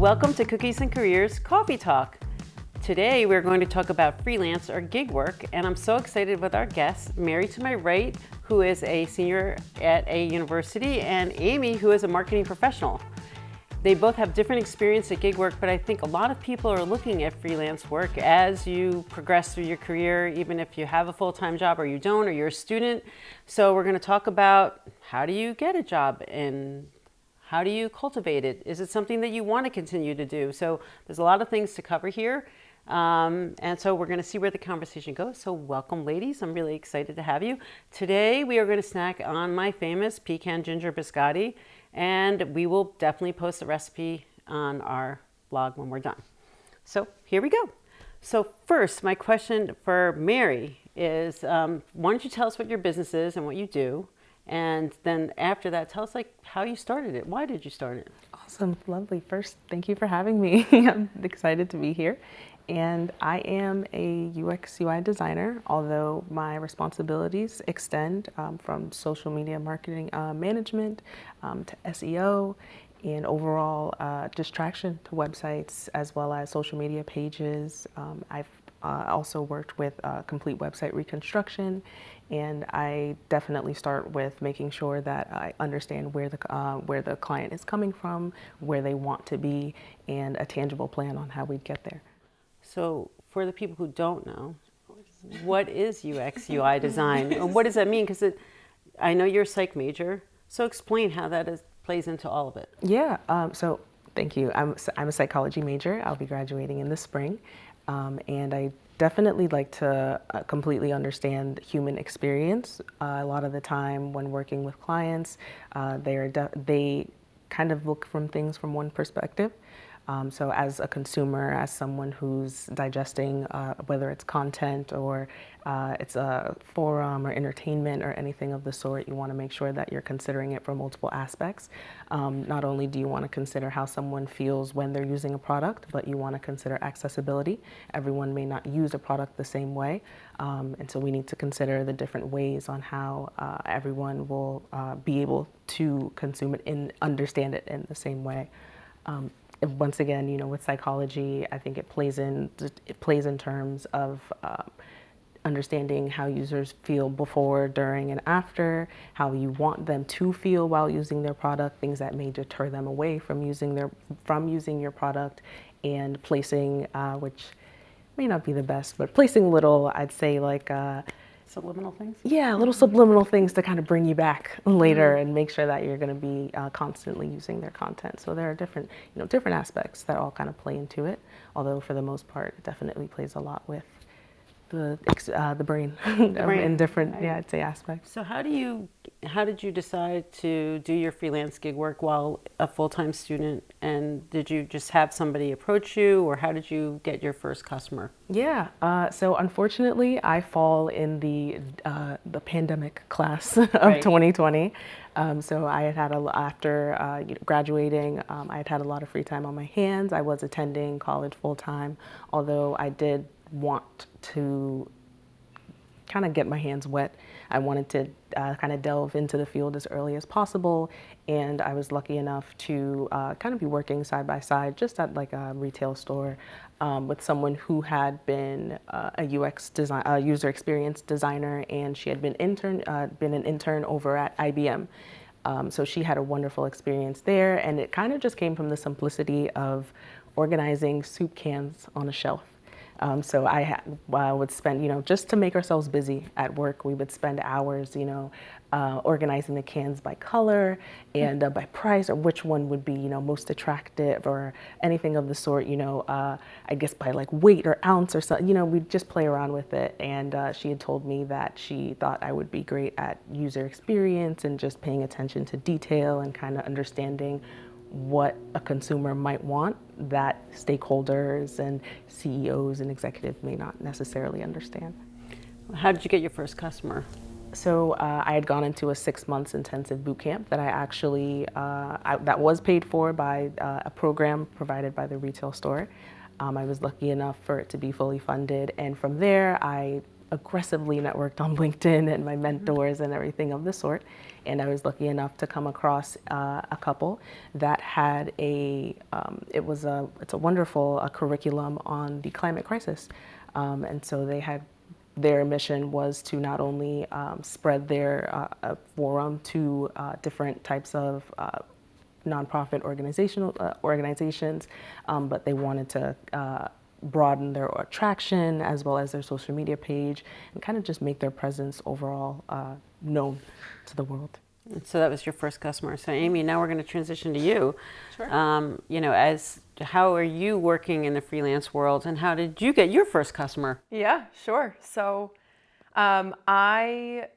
Welcome to Cookies and Careers Coffee Talk. Today we're going to talk about freelance or gig work, and I'm so excited with our guests, Mary to my right, who is a senior at a university, and Amy, who is a marketing professional. They both have different experience at gig work, but I think a lot of people are looking at freelance work as you progress through your career, even if you have a full-time job or you don't, or you're a student. So we're going to talk about how do you get a job and how do you cultivate it? Is it something that you want to continue to do? So there's a lot of things to cover here. And so we're going to see where the conversation goes. So welcome, ladies. I'm really excited to have you. Today we are going to snack on my famous pecan ginger biscotti, and we will definitely post the recipe on our blog when we're done. So here we go. So first, my question for Mary is, why don't you tell us what your business is and what you do? And then after that, tell us how you started it. Why did you start it? Awesome, lovely. First, thank you for having me. I'm excited to be here. And I am a UX UI designer, although my responsibilities extend from social media marketing management to SEO and overall distraction to websites as well as social media pages. I've also worked with complete website reconstruction, and I definitely start with making sure that I understand where the client is coming from, where they want to be, and a tangible plan on how we'd get there. So for the people who don't know, what is UX UI design? And what does that mean? Because I know you're a psych major, so explain how that plays into all of it. Yeah, so thank you. I'm a psychology major. I'll be graduating in the spring. And I definitely like to completely understand human experience. A lot of the time when working with clients, they kind of look from things from one perspective. So as a consumer, as someone who's digesting, whether it's content or it's a forum or entertainment or anything of the sort, you want to make sure that you're considering it from multiple aspects. Not only do you want to consider how someone feels when they're using a product, but you want to consider accessibility. Everyone may not use a product the same way, and so we need to consider the different ways on how everyone will be able to consume it and understand it in the same way. Once again, with psychology, I think it plays in terms of understanding how users feel before, during, and after, how you want them to feel while using their product, things that may deter them away from using your product, and placing, which may not be the best, but placing little, I'd say Subliminal things? Yeah, little subliminal things to kind of bring you back later and make sure that you're going to be constantly using their content. So there are different aspects that all kind of play into it. Although for the most part, it definitely plays a lot with the brain, in different, right. I'd say aspects. So how did you decide to do your freelance gig work while a full-time student? And did you just have somebody approach you, or how did you get your first customer? Yeah, so unfortunately, I fall in the pandemic class of right. 2020. So I had after graduating, I had a lot of free time on my hands. I was attending college full-time, although I did want to kind of get my hands wet. I wanted to kind of delve into the field as early as possible, and I was lucky enough to kind of be working side by side just at like a retail store with someone who had been a UX design, user experience designer, and she had been an intern over at IBM. So she had a wonderful experience there, and it kind of just came from the simplicity of organizing soup cans on a shelf. So I would spend, just to make ourselves busy at work, we would spend hours, organizing the cans by color and by price, or which one would be, most attractive or anything of the sort, I guess by like weight or ounce or something, we'd just play around with it. And she had told me that she thought I would be great at user experience and just paying attention to detail and kind of understanding what a consumer might want that stakeholders and CEOs and executives may not necessarily understand. How did you get your first customer? So I had gone into a 6 months intensive boot camp that I actually, that was paid for by a program provided by the retail store. I was lucky enough for it to be fully funded, and from there I aggressively networked on LinkedIn and my mentors and everything of the sort. And I was lucky enough to come across a couple that had it's a wonderful curriculum on the climate crisis. And so their mission was to not only spread their forum to different types of nonprofit organizations, but they wanted to broaden their attraction as well as their social media page and kind of just make their presence overall known to the world. So that was your first customer. So Amy, now we're going to transition to you. Sure. How are you working in the freelance world, and how did you get your first customer? Yeah, sure. So I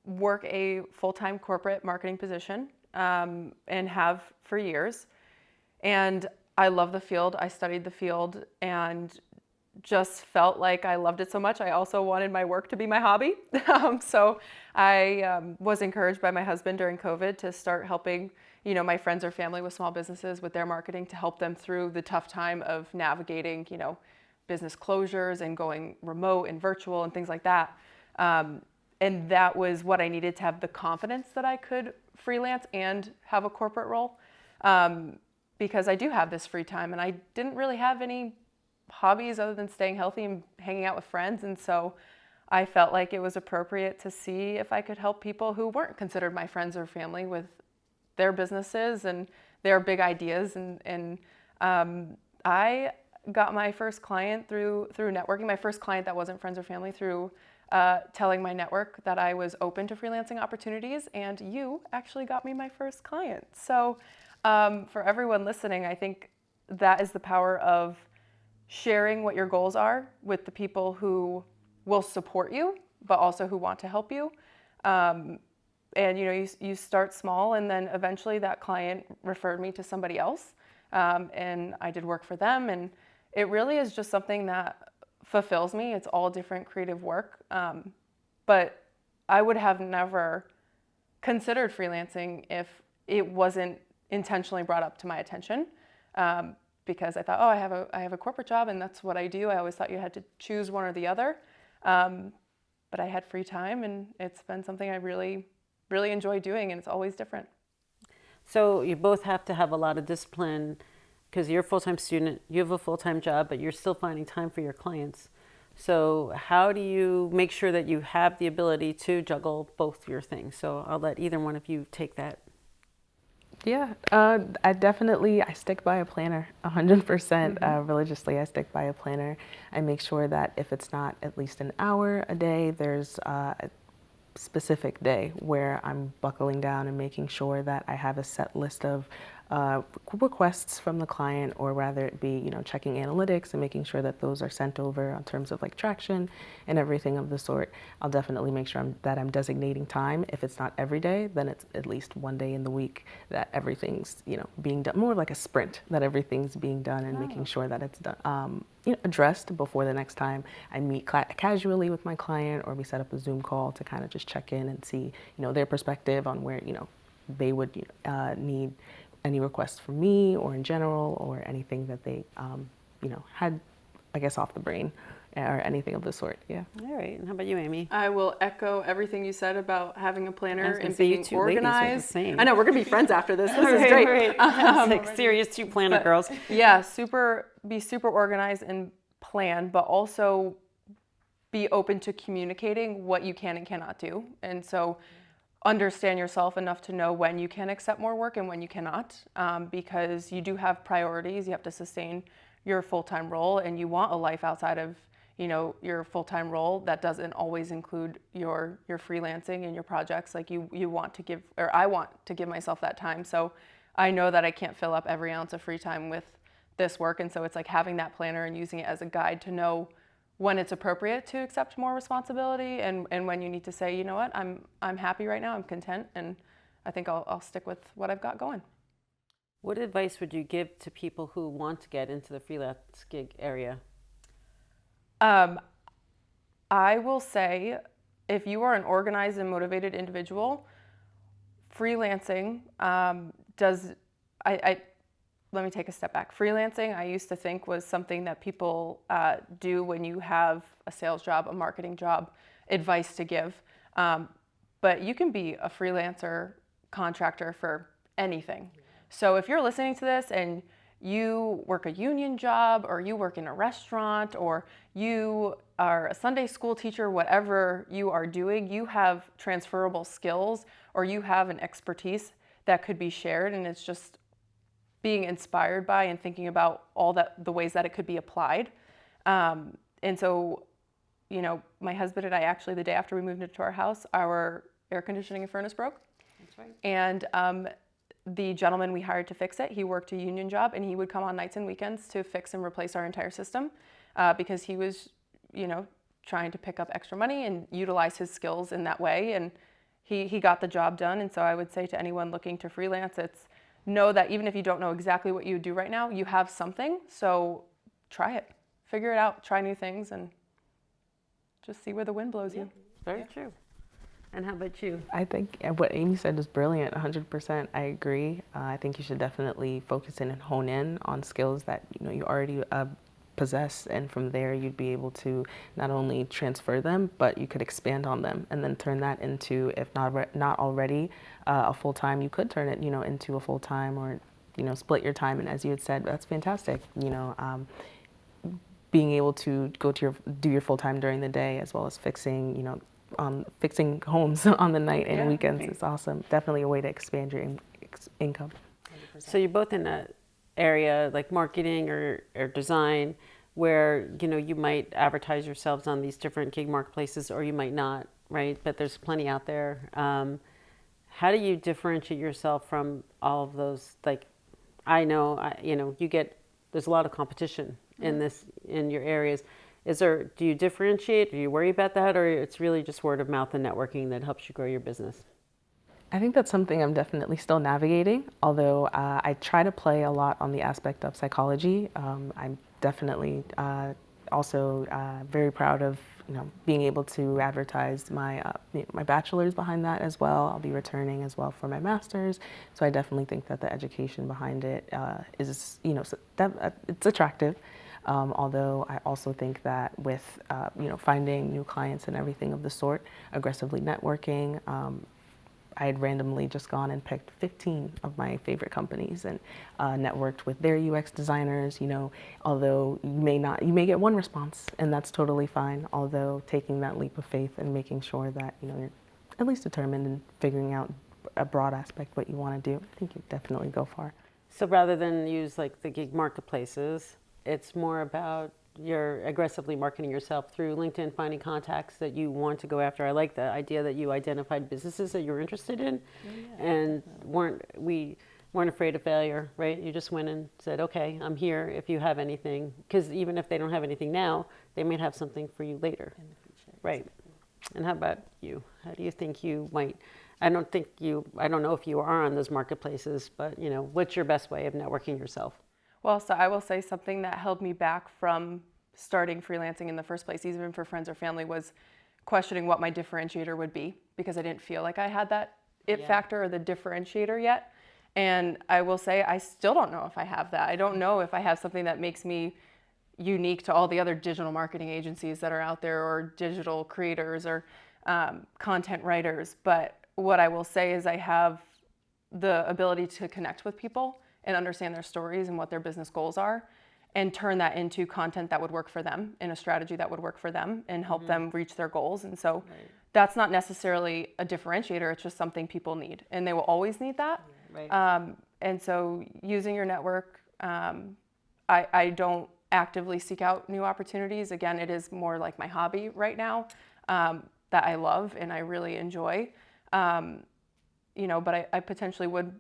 work a full-time corporate marketing position and have for years. And I love the field. I studied the field and just felt like I loved it so much. I also wanted my work to be my hobby. So I was encouraged by my husband during COVID to start helping, my friends or family with small businesses with their marketing to help them through the tough time of navigating, business closures and going remote and virtual and things like that. And that was what I needed to have the confidence that I could freelance and have a corporate role. Because I do have this free time and I didn't really have any hobbies other than staying healthy and hanging out with friends. And so I felt like it was appropriate to see if I could help people who weren't considered my friends or family with their businesses and their big ideas. And I got my first client through networking, my first client that wasn't friends or family through telling my network that I was open to freelancing opportunities. And you actually got me my first client. So for everyone listening, I think that is the power of sharing what your goals are with the people who will support you, but also who want to help you. And you start small, and then eventually that client referred me to somebody else, and I did work for them. And it really is just something that fulfills me. It's all different creative work, but I would have never considered freelancing if it wasn't intentionally brought up to my attention, because I thought, I have a corporate job and that's what I do. I always thought you had to choose one or the other, but I had free time, and it's been something I really, really enjoy doing, and it's always different. So you both have to have a lot of discipline because you're a full-time student, you have a full-time job, but you're still finding time for your clients. So how do you make sure that you have the ability to juggle both your things? So I'll let either one of you take that. Yeah, I stick by a planner 100%. Religiously, I stick by a planner. I make sure that if it's not at least an hour a day, there's a specific day where I'm buckling down and making sure that I have a set list of requests from the client, or rather it be, checking analytics and making sure that those are sent over in terms of like traction and everything of the sort. I'll definitely make sure that I'm designating time. If it's not every day, then it's at least one day in the week that everything's, being done, more like a sprint, that everything's being done and making sure that it's done, addressed before the next time I meet casually with my client, or we set up a Zoom call to kind of just check in and see, their perspective on where, they would need any requests from me or in general, or anything that they, had, I guess, off the brain or anything of the sort. Yeah. All right. And how about you, Amy? I will echo everything you said about having a planner and say, being organized. I know, we're going to be friends after this. This is great. Right. Like serious two planner girls. Yeah, be super organized and plan, but also be open to communicating what you can and cannot do. And so understand yourself enough to know when you can accept more work and when you cannot, because you do have priorities. You have to sustain your full-time role, and you want a life outside of your full-time role that doesn't always include your freelancing and your projects. Like you want to give, or I want to give myself that time. So I know that I can't fill up every ounce of free time with this work, and so it's like having that planner and using it as a guide to know when it's appropriate to accept more responsibility, and when you need to say, you know what, I'm happy right now, I'm content, and I think I'll stick with what I've got going. What advice would you give to people who want to get into the freelance gig area? I will say, if you are an organized and motivated individual, freelancing let me take a step back. Freelancing, I used to think was something that people do when you have a sales job, a marketing job, advice to give. But you can be a freelancer contractor for anything. So if you're listening to this and you work a union job, or you work in a restaurant, or you are a Sunday school teacher, whatever you are doing, you have transferable skills, or you have an expertise that could be shared, and it's just being inspired by and thinking about all the ways that it could be applied. And so, my husband and I, actually, the day after we moved into our house, our air conditioning and furnace broke. That's right. And the gentleman we hired to fix it, he worked a union job, and he would come on nights and weekends to fix and replace our entire system because he was, trying to pick up extra money and utilize his skills in that way. And he got the job done. And so I would say to anyone looking to freelance, it's know that even if you don't know exactly what you do right now, you have something. So try it, figure it out, try new things, and just see where the wind blows you. Very true. And how about you? I think what Amy said is brilliant, 100%. I agree. I think you should definitely focus in and hone in on skills that you already possess, and from there you'd be able to not only transfer them, but you could expand on them and then turn that into, if not already a full-time, you could turn it into a full-time, or split your time. And as you had said, that's fantastic. Being able to do your full-time during the day, as well as fixing homes on the night and weekends is awesome. Definitely a way to expand your income. 100%. So you're both in an area like marketing or design where you might advertise yourselves on these different gig marketplaces, or you might not, right? But there's plenty out there. How do you differentiate yourself from all of those? Like, I know there's a lot of competition in your areas. Do you differentiate? Do you worry about that, or it's really just word of mouth and networking that helps you grow your business? I think that's something I'm definitely still navigating, although I try to play a lot on the aspect of psychology. I'm definitely also very proud of being able to advertise my bachelor's behind that as well. I'll be returning as well for my master's, so I definitely think that the education behind it is it's attractive. Although I also think that with finding new clients and everything of the sort, aggressively networking, I had randomly just gone and picked 15 of my favorite companies and networked with their UX designers. Although you may get one response, and that's totally fine. Although taking that leap of faith and making sure that you're at least determined and figuring out a broad aspect what you want to do, I think you definitely go far. So rather than use like the gig marketplaces, it's more about you're aggressively marketing yourself through LinkedIn, finding contacts that you want to go after. I like the idea that you identified businesses that you're interested in, and weren't afraid of failure, right? You just went and said, okay, I'm here if you have anything, because even if they don't have anything now, they might have something for you later. In the future. Right. And how about you? How do you think you might, I don't know if you are on those marketplaces, but what's your best way of networking yourself? Well, so I will say something that held me back from starting freelancing in the first place, even for friends or family, was questioning what my differentiator would be, because I didn't feel like I had that factor or the differentiator yet. And I will say I still don't know if I have that. I don't know if I have something that makes me unique to all the other digital marketing agencies that are out there, or digital creators, or content writers. But what I will say is I have the ability to connect with people and understand their stories and what their business goals are, and turn that into content that would work for them, in a strategy that would work for them and help them reach their goals. And so that's not necessarily a differentiator, it's just something people need, and they will always need that. And so using your network, I don't actively seek out new opportunities. Again, it is more like my hobby right now, that I love and I really enjoy. But I potentially would,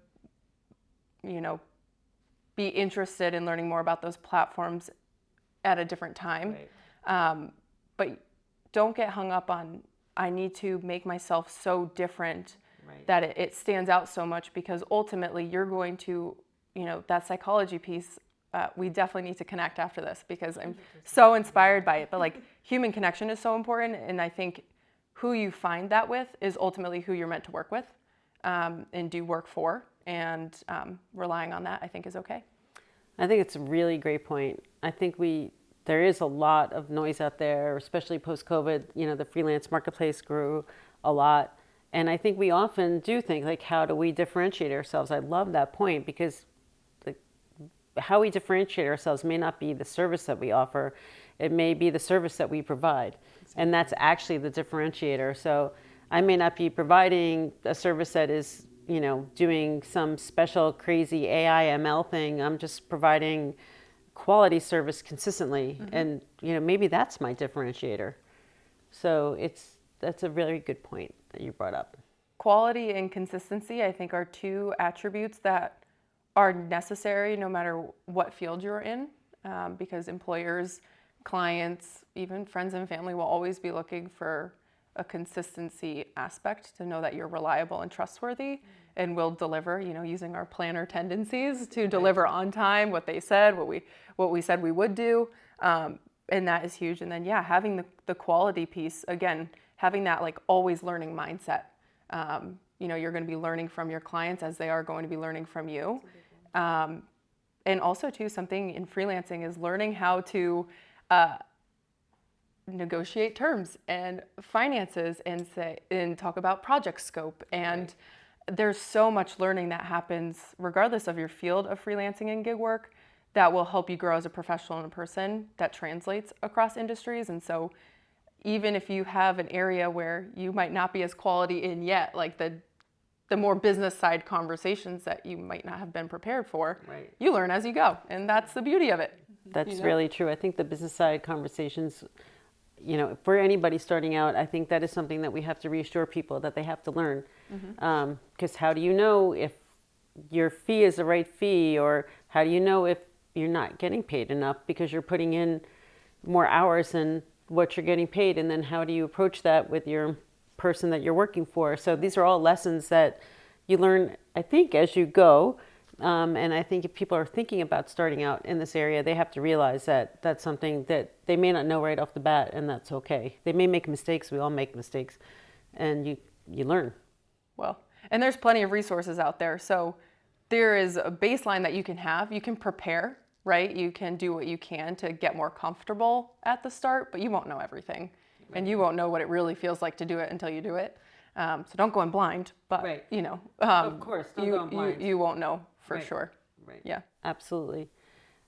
be interested in learning more about those platforms at a different time. But don't get hung up on, I need to make myself so different that it stands out so much, because ultimately you're going to, that psychology piece, we definitely need to connect after this, because I'm so inspired by it. But like, human connection is so important, and I think who you find that with is ultimately who you're meant to work with and do work for. And relying on that, I think, is okay. I think it's a really great point. I think there is a lot of noise out there, especially post-COVID. You know, the freelance marketplace grew a lot. And I think we often do think, like, how do we differentiate ourselves? I love that point because how we differentiate ourselves may not be the service that we offer. It may be the service that we provide. And that's actually the differentiator. So I may not be providing a service that is, you know, doing some special crazy AI ML thing. I'm just providing quality service consistently. And, you know, maybe that's my differentiator. So that's a really good point that you brought up. Quality and consistency, I think, are two attributes that are necessary no matter what field you're in, because employers, clients, even friends and family will always be looking for a consistency aspect to know that you're reliable and trustworthy and will deliver, you know, using our planner tendencies to deliver on time what they said, what we said we would do. And that is huge. And then, yeah, having the quality piece, again, having that like always learning mindset. You know, you're going to be learning from your clients as they are going to be learning from you. And also too, something in freelancing is learning how to negotiate terms and finances and talk about project scope. And there's so much learning that happens regardless of your field of freelancing and gig work that will help you grow as a professional and a person that translates across industries. And so even if you have an area where you might not be as quality in yet, like the more business side conversations that you might not have been prepared for, you learn as you go. And that's the beauty of it. That's really true. I think the business side conversations, you know, for anybody starting out, I think that is something that we have to reassure people that they have to learn. Because how do you know if your fee is the right fee, or how do you know if you're not getting paid enough because you're putting in more hours than what you're getting paid? And then how do you approach that with your person that you're working for? So these are all lessons that you learn, I think, as you go. And I think if people are thinking about starting out in this area, they have to realize that that's something that they may not know right off the bat, and that's okay. They may make mistakes. We all make mistakes, and you learn. Well, and there's plenty of resources out there. So there is a baseline that you can have. You can prepare, right? You can do what you can to get more comfortable at the start, but you won't know everything. And you won't know what it really feels like to do it until you do it. So don't go in blind, but you know, of course, don't go in blind. You won't know for sure. Right. Yeah. Absolutely.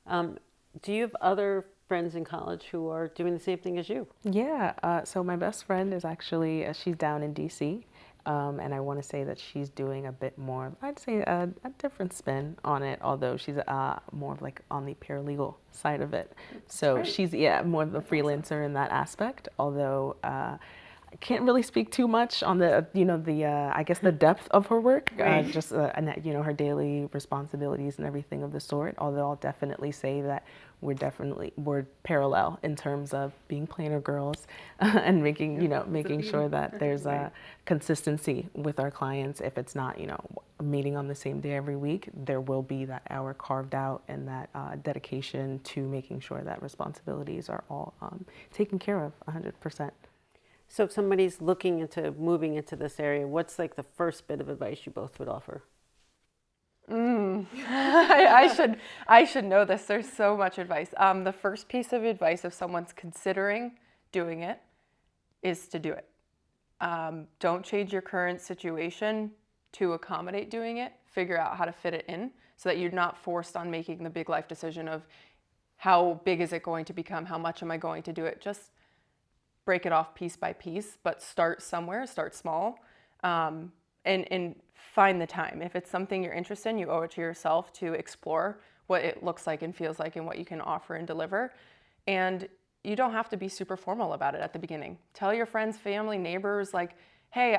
Do you have other friends in college who are doing the same thing as you? Yeah. So my best friend is actually, she's down in DC. And I want to say that she's doing a bit more, I'd say a different spin on it, although she's more of like on the paralegal side of it. So she's, more of a freelancer in that aspect, although I can't really speak too much on the, I guess the depth of her work, just, her daily responsibilities and everything of the sort, although I'll definitely say that we're parallel in terms of being planner girls and making sure that there's a consistency with our clients. If it's not, a meeting on the same day every week, there will be that hour carved out and that dedication to making sure that responsibilities are all taken care of 100%. So if somebody's looking into moving into this area, what's like the first bit of advice you both would offer? I should know this. There's so much advice. The first piece of advice if someone's considering doing it is to do it. Don't change your current situation to accommodate doing it. Figure out how to fit it in so that you're not forced on making the big life decision of how big is it going to become? How much am I going to do it? Just break it off piece by piece, but start somewhere, start small, and find the time. If it's something you're interested in, you owe it to yourself to explore what it looks like and feels like and what you can offer and deliver. And you don't have to be super formal about it at the beginning. Tell your friends, family, neighbors, like, hey,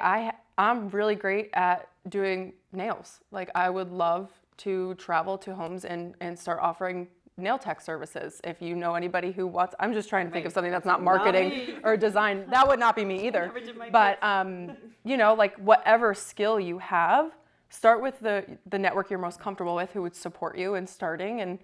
I'm really great at doing nails. Like, I would love to travel to homes and start offering nail tech services. If you know anybody who wants, I'm just trying to think of something that's not marketing or design. That would not be me either. But like whatever skill you have, start with the network you're most comfortable with, who would support you in starting, and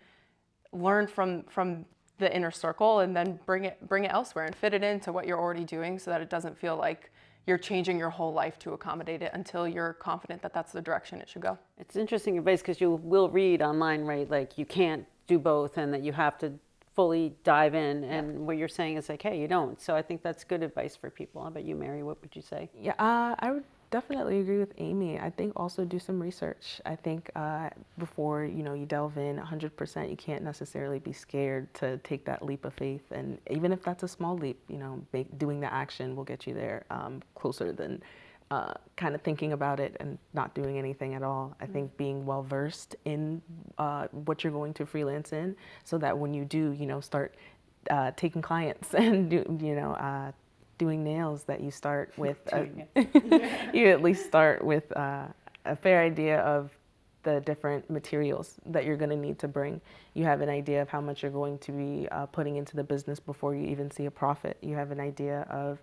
learn from the inner circle, and then bring it elsewhere and fit it into what you're already doing, so that it doesn't feel like you're changing your whole life to accommodate it until you're confident that that's the direction it should go. It's interesting advice because you will read online, right? Like you can't do both and that you have to fully dive in. And what you're saying is like, hey, you don't. So I think that's good advice for people. How about you, Mary? What would you say? Yeah, I would definitely agree with Amy. I think also do some research. I think before you delve in 100%, you can't necessarily be scared to take that leap of faith. And even if that's a small leap, doing the action will get you there closer than kind of thinking about it and not doing anything at all. I think being well versed in what you're going to freelance in, so that when you do, start taking clients and doing nails, that you start with you at least start with a fair idea of the different materials that you're going to need to bring. You have an idea of how much you're going to be putting into the business before you even see a profit. You have an idea of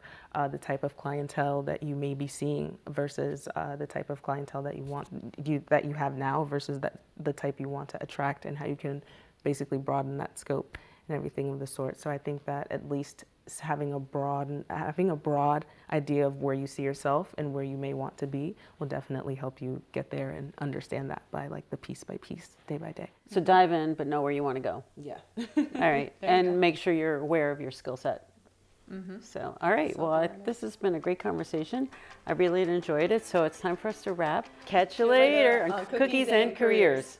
the type of clientele that you may be seeing versus the type of clientele that you have now versus the type you want to attract, and how you can basically broaden that scope and everything of the sort. So I think that at least having a broad idea of where you see yourself and where you may want to be will definitely help you get there and understand that by like the piece by piece, day by day. So dive in, but know where you want to go. Yeah. All right. And make sure you're aware of your skill set. So, all right. Well, this has been a great conversation. I really enjoyed it. So it's time for us to wrap. Catch you later on Cookies and Careers.